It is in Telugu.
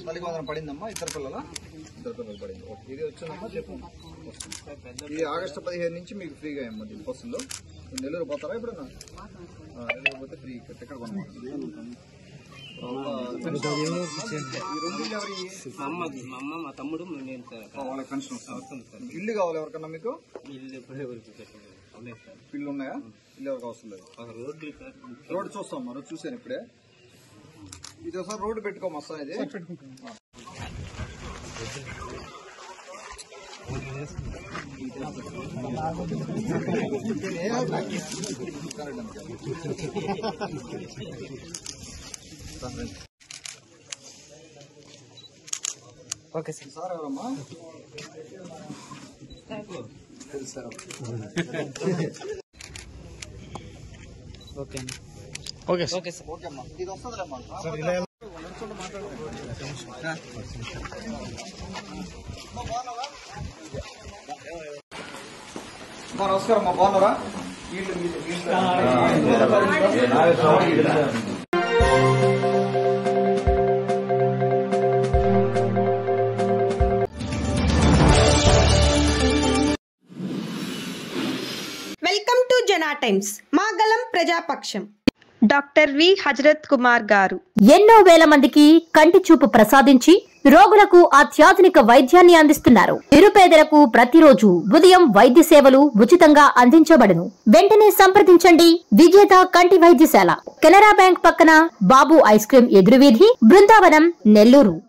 తల్లికి వందనం పడిందమ్మా? ఇద్దరు పిల్లలు పడింది. ఓకే, ఇది వచ్చిందమ్మా చెప్పు. ఇది ఆగస్టు 15 నుంచి మీకు ఫ్రీగా అమ్మా దీని బస్సుల్లో. నెల్లూరు పోతారా ఎప్పుడన్నా? నెల్లూరు పోతే ఫ్రీ టికెట్ కొనమాట. ఇల్లు కావాలి ఎవరికన్నా మీకు? ఇల్లు ఉన్నాయా? ఇల్లు ఎవరికి అవసరం లేదు. రోడ్డు చూస్తాం మనం, చూసాను ఇప్పుడే. ఇది ఒకసారి రోడ్డు పెట్టుకోమా సార్? ఇది ఓకే సార్. ఎవరమ్మా? Okay okay okay sir. Okay అమ్మా, ఇది వస్తుందిలేమ్మా. నమస్కారం అమ్మా, బాగున్నారా? వెల్కమ్ టు జనా టైమ్స్. మా గలం ప్రజాపక్షం. డాక్టర్ వి హజరత్ కుమార్ గారు ఎన్నో వేల మందికి కంటి చూపు ప్రసాదించి రోగులకు అత్యాధునిక వైద్యాన్ని అందిస్తున్నారు. నిరుపేదలకు ప్రతిరోజు ఉదయం వైద్య సేవలు ఉచితంగా అందించబడును. వెంటనే సంప్రదించండి. విజేత కంటి వైద్యశాల, కెనరా బ్యాంక్ పక్కన, బాబు ఐస్ క్రీం ఎదురువీధి, బృందావనం, నెల్లూరు.